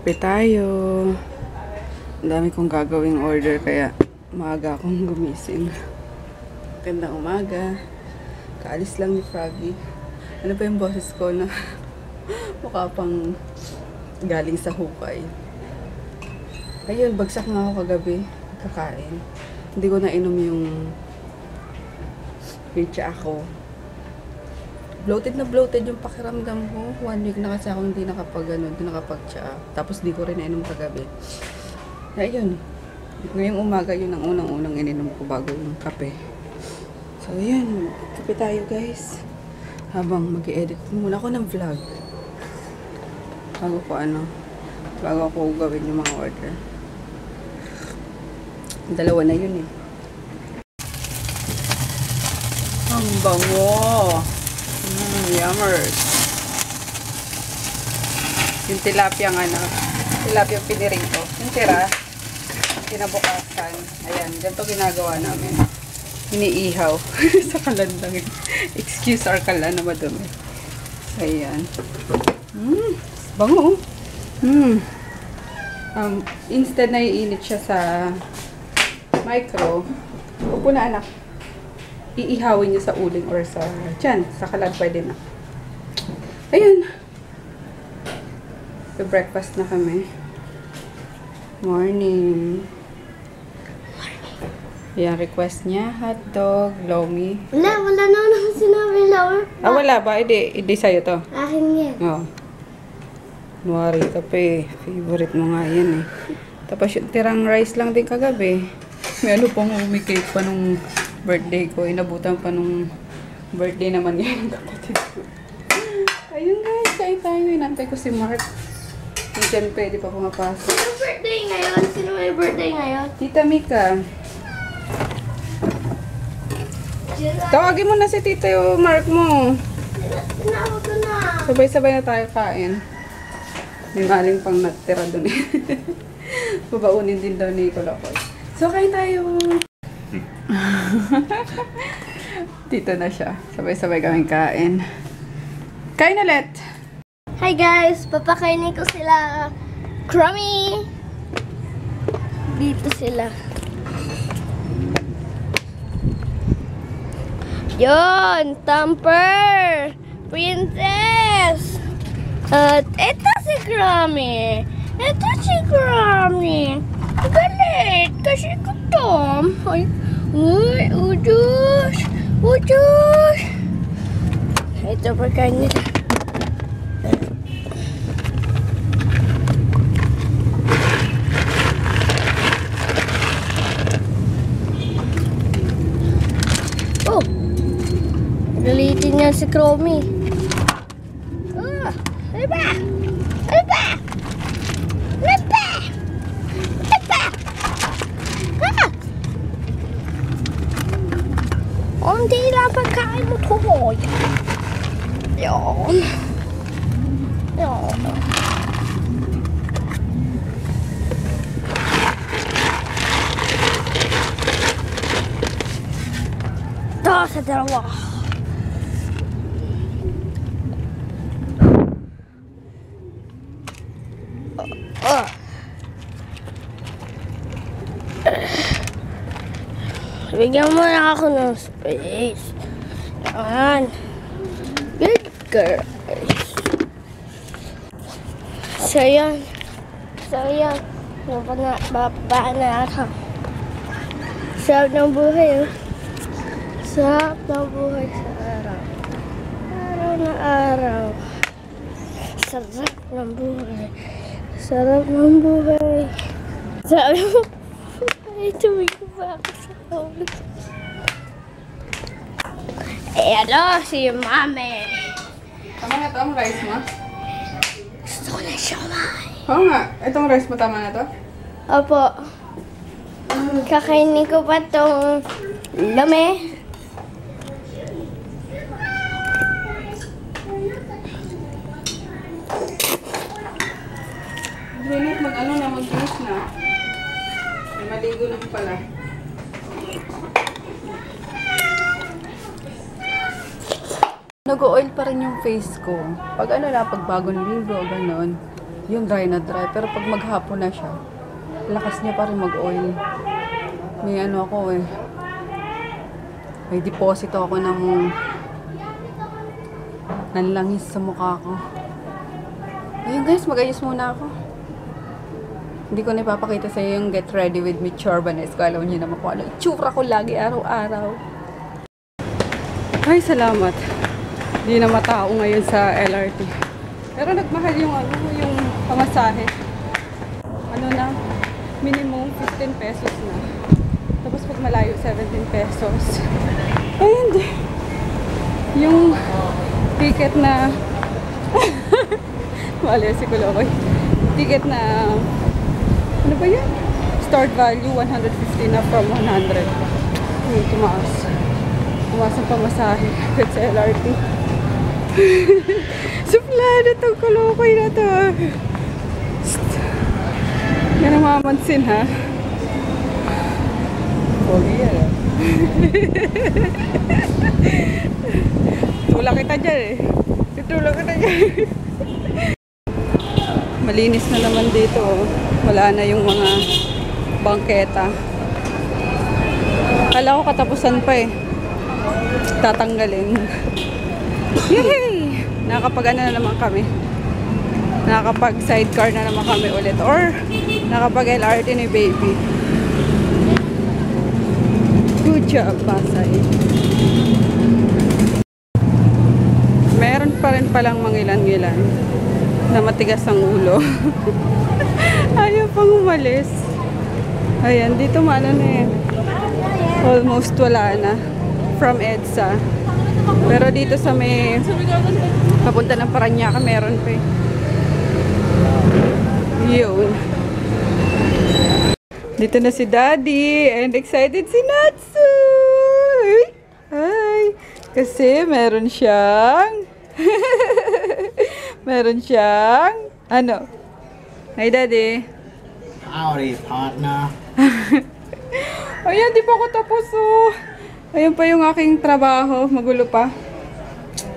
Kape tayo. Ang dami kong gagawing order kaya maaga akong gumising. Gandang umaga. Kaalis lang ni Froggy. Ano ba yung boses ko na mukha pang galing sa hukay. Ayun, bagsak na ako kagabi. Kakain. Hindi ko na inom yung tsa ako. Bloated na bloated yung pakiramdam ko. 1 week na kasi ako hindi nakapag-tsa. Tapos di ko rin nainom kagabi. Ayun. Ngayong umaga yun ang unang-unang ininom ko bago yung kape. So yun, kape tayo guys. Habang mag-i-edit muna ako ng vlog. Bago ako gawin yung mga order. Dalawa na yun eh. Ang bango! Yummers! Yung tilapia tilapia piniring ko. Yung tira, kinabukasan. Ayan, ganito ginagawa namin. Iniihaw sa kalan lang. Excuse our kalan na madumi. Ayan. Bango. Instead na iinit siya sa micro. Upo na anak. Iihawin niyo sa uling or sa tiyan. Sa kalan pwede na. Ayan. So breakfast na kami. Morning. Ayan, request niya. Hotdog, lomi. Wala na naman sinabi lower. Wala ba? Hindi sa'yo to. Akin yan. Oo. Kunwari, kape. Favorite mo nga yan eh. Tapos yung tirang rice lang din kagabi. May may cake pa nung birthday ko. Inabutan pa nung birthday naman yan ng kapatid ko. Ayun guys, kain tayo. Inantay ko si Mark. Diyan pwede pa pumapasok. Sino birthday ngayon? Sino may birthday ngayon? Tita Mika. Tawagin mo na si Tita yung Mark mo. Tinawag ko na. Sabay-sabay na tayo kain. May maling pang natira dun eh. Babaunin din daw ni Kolokoy. So, kain tayo. Dito na siya. Sabay-sabay kaming kain. Kain ulit. Hi guys! Papakainin ko sila. Crummy! Dito sila. Yon! Thumper! Princess! At ito si Crummy! Ito si Crummy! Galit! Kasi gutom! Ay! Uy! Udus! Udus! Ito pagkain nila. Oh! Galitin niya si Crummy. Oh! Ano ba? Ano ba? Ano ba? Ano ba? Ah! Hindi lang pagkain mo tuloy. Yan. Yan. Ito sa dalawa. Bigyan mo na ako ng space. Yan. Good girls. So yan. Baba na ako. Sarap ng buhay, oh. Sarap ng buhay sa araw. Araw na araw. Sarap ng buhay. Sarap ng buhay. Sarap ng buhay. Tumig ko ba ako sa ulo? Hello, si Mami. Tama na to ang rice mo? Gusto ko na siomay. Oo nga. Itong rice mo tama na to? Opo. Kakainin ko pa itong dami. Janet, mag-juice na. May maligo na pala. Nag-oil pa rin yung face ko. Pag pag bagong linggo o ganon, yung dry na dry. Pero pag maghapon na siya, lakas niya pa rin mag-oil. May ano ako eh. May deposit ako ng nanlangis sa mukha ko. Ayun guys, mag-ayos muna ako. Hindi ko na ipapakita sa iyo yung get ready with me Chorbanes. Kung alam niyo naman kung ano. Itsura ko lagi araw-araw. Ay, salamat. Hindi na matao ngayon sa LRT. Pero nagmahal yung ano, yung pamasahe. Ano na, minimum 15 pesos na. Tapos pag malayo, 17 pesos. And yung ticket na mali si Kulokoy. Ticket na ano ba yan? Start value 150 na from 100. Tumaas. Tumaas ang pamasahe kahit sa LRT. Suplado itong Kulokoy na to. Yan ang mamansin ha. Pogi yan. Tulak kita dyan eh. Tutulak kita dyan. Malinis na naman dito. Wala na yung mga bangketa. Kala ko katapusan pa eh. Tatanggalin. Yay! Nakapag ano na naman kami. Nakapag sidecar na naman kami ulit. Or nakapag LRT ni baby. Good job, Pasay. Meron pa rin palang mangilan-ngilan na matigas ang ulo. Ayaw pang umalis. Ayan, dito maano na eh. Almost wala na. From EDSA. Pero dito sa may papunta ng Parañaque, meron pa eh. Yun. Dito na si Daddy. And excited si Natsu. Hi. Kasi meron siyang meron siyang ano? Hi, Daddy. Howdy, partner. Ayan, di pa ako tapos oh. Ayan pa yung aking trabaho. Magulo pa.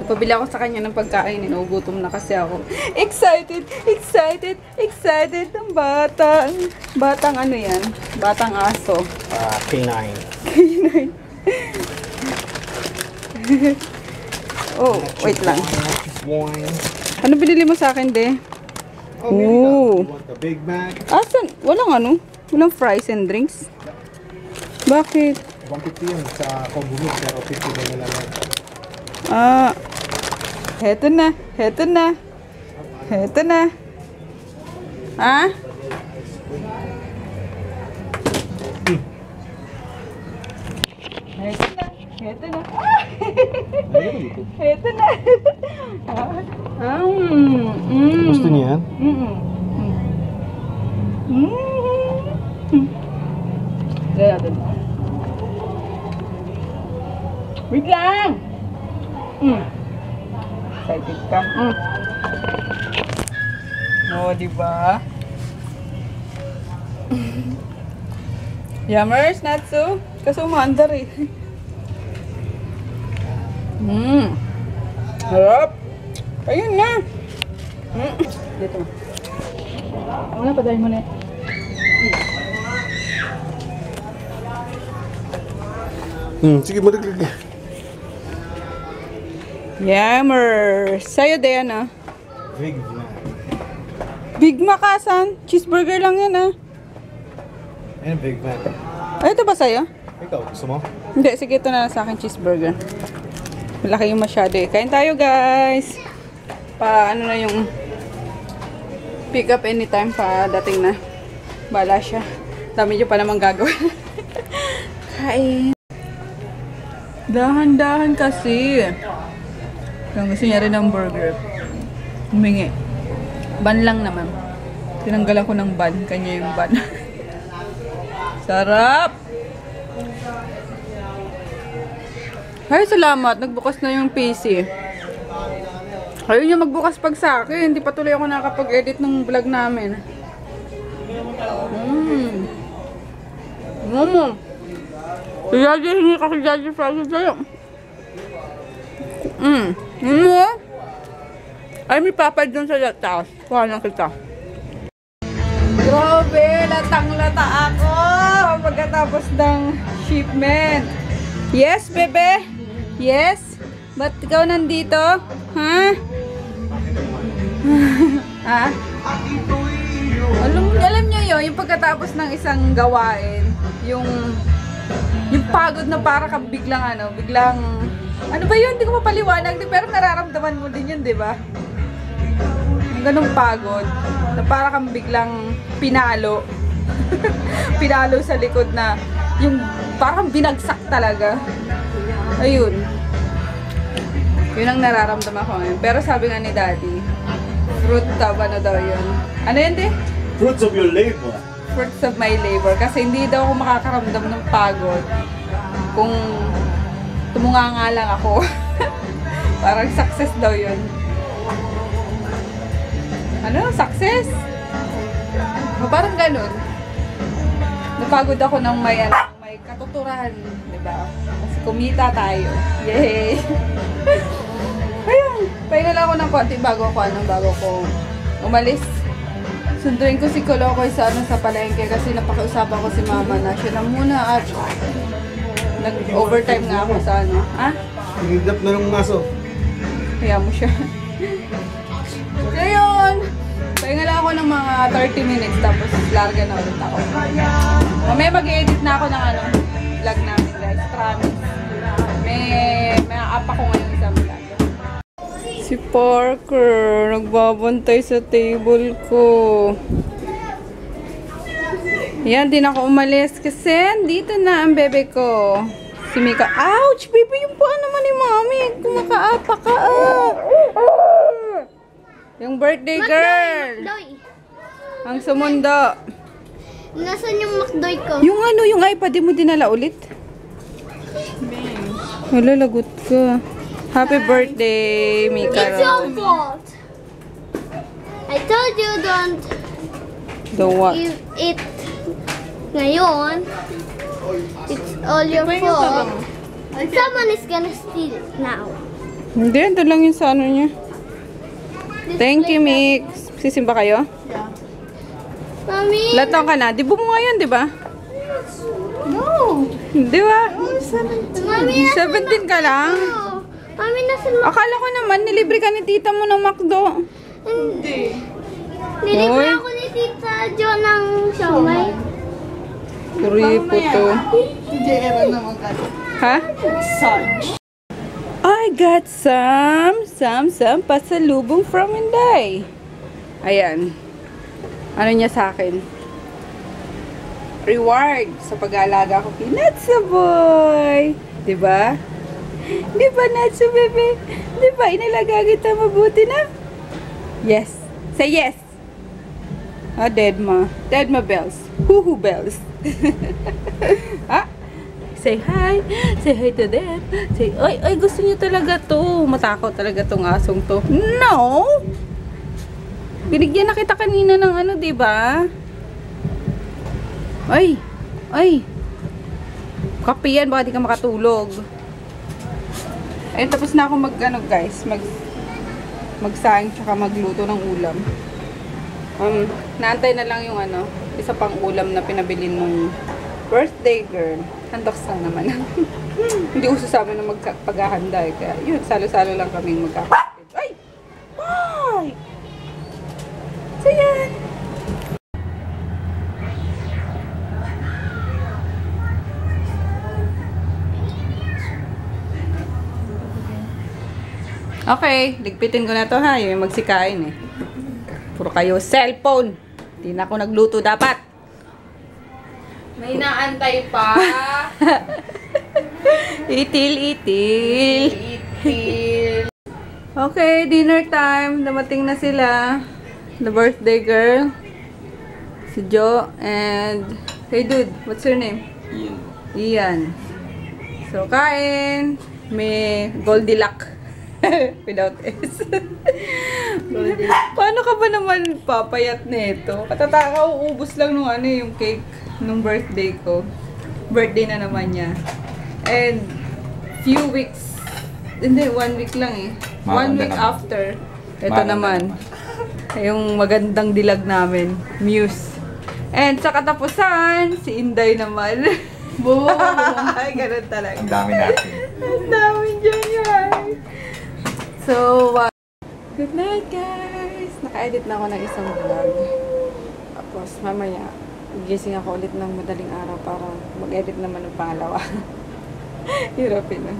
Pabili ako sa kanya ng pagkain. Inugutom na kasi ako. Excited! Excited! Excited! Ang batang. Batang ano yan? Batang aso. K9. K9. Oh, wait lang. Wine. Ano binili mo sa akin, de? Oh, maybe Oh. you want the Big Mac? Asan? Walang ano? Walang fries and drinks? Bakit? 150 yun sa combo mix, pero 50 na nila lang. Ah, heto na. Heto na. Heto na. Ha? Heto na. Heto na. Heto na. Gusto niya yan? Kaya natin. Wait lang! Excited ka? Oo, diba? Yummers, Natsu? Kasi umandar eh. Harap! Ayun na! Dito. Ano na, padahin mo na. Sige, madaglag. Yummers! Sa'yo, Diana. Big Mac. Big Mac asan? Cheeseburger lang yan ah. And Big Mac. Ay, ito ba sa'yo? Ikaw, gusto mo? Hindi, sige ito na lang sa akin cheeseburger. Malaki yung masyado eh. Kain tayo guys! Ano na yung pick up anytime pa dating na. Bala siya. Dami nyo pa namang gagawin. Kain! Dahan-dahan kasi. Kung gusto niya rin ng burger, humingi. Ban lang naman. Tinanggalan ko ng ban. Kanya yung ban. Sarap! Ay, salamat. Nagbukas na yung PC. Ayaw niya magbukas pag sa akin. Hindi pa tuloy ako nakapag-edit ng vlog namin. Momo. Si Daddy, hingi ka si Daddy Francis sa'yo. Momo. Ay, may papad dun sa taas. Kuha lang kita. Grabe, latang-lata ako pagkatapos ng shipment. Yes, bebe? Yes? Ba't ikaw nandito? Ha? Ha? Alam nyo yun, yung pagkatapos ng isang gawain, yung pagod na para kang biglang ano ba yun? Hindi ko mapaliwanag, pero nararamdaman mo din yun, di ba? Yung ganong pagod, na para kang biglang pinalo. Pinalo sa likod na, yung parang binagsak talaga. Ayun. Yun ang nararamdaman ko ngayon. Pero sabi nga ni Daddy, fruit of ano daw yun? Ano yun, di? Fruits of your labor. Fruits of my labor. Kasi hindi daw ako makakaramdam ng pagod kung tumunga nga lang ako. Parang success daw yun. Ano? Success? Parang ganun. Napagod ako ng may katuturan. Diba? Kasi kumita tayo. Yay! Ayun. Pahinga lang ako ng konti bago ko umalis. Sunduin ko si Kolokoy sa palengke kasi napakiusapan ko si Mama na siya na muna at nag-overtime nga ako sa Ha? Nilidap na ng maso. Kaya mo siya. So yun. Pahinga lang ako ng mga 30 minutes tapos larga na ulit ako. Mamaya mag-edit na ako ng vlog namin guys. Promise. May up ako ngayon sa vlog. Si Parker, nagbabantay sa table ko. Yan, din ako umalis kasi dito na ang bebe ko. Si Mika. Ouch! Baby, yung paa naman ni Mami. Kumakaapa ka. Yung birthday girl. Makdoy. Ang sumundo. Nasaan yung makdoy ko? Yung iPad mo dinala ulit? Wala, lagot ka. Happy birthday, Mika. It's your fault. I told you don't what? give it ngayon. It's all your fault. Someone is gonna steal it now. Hindi, ito lang yung sa ano niya. Thank you, Mix. Sisimba kayo? Mami. Latang ka na. Dibo mo ngayon, di ba? No. Di ba? Mami, 17 ka lang? Mami, nasan mo? Akala ko naman, nilibre ka ni tita mo ng McDo. Hindi. Nilibre Oy. ako ni Tita Jo ng siomay. Kuripo to. Ha? I got some pasalubong from Inday. Ayan. Ano niya sa akin? Reward sa pag-aalaga ko kay Natsa boy. Diba? Diba, Natsa bebe? Diba, inalaga kita mabuti na? Yes. Say yes. Ah, Deadma. Deadma bells. Hoo-hoo bells. Ah? Say hi. Say hi to them. Say, ay, gusto niyo talaga to. Matakot talaga tong asong to. No! Binigyan na kita kanina ng diba? Ay! Kape yan, baka di ka makatulog. Ayun, tapos na ako guys, magsaing tsaka magluto ng ulam. Naantay na lang yung isa pang ulam na pinabilin nung birthday girl. Handoks lang naman. Hindi uso sa amin na magpaghahanda eh. Kaya yun, salo-salo lang kaming magkakapit. Ay! Ay! So yan! Okay, ligpitin ko na to ha. Yung magsikain eh. Puro kayo cellphone. Hindi na ako nagluto dapat. May naantay pa. Itil. Itil. Okay, dinner time. Dumating na sila. The birthday girl. Si Jo and... Hey dude, what's your name? Ian. So, kain. May Goldilocks. Without S. Paano ka ba naman papayat nito? Katataka, uubos lang nung yung cake nung birthday ko. Birthday na naman niya. And few weeks, hindi, 1 week lang eh. 1 week after, ito naman. Yung magandang dilag namin, Muse. And sa katapusan, si Inday naman. Boom! Ay, ganun talaga. Ang dami natin. Ang dami dyan, guys. So, good night, guys. Naka-edit na ako ng isang vlog. Tapos, mamaya, gising ako ulit ng madaling araw para mag-edit naman ng pangalawa. Hirapin na.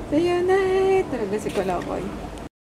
So, yun, night. Talaga si Kulakoy.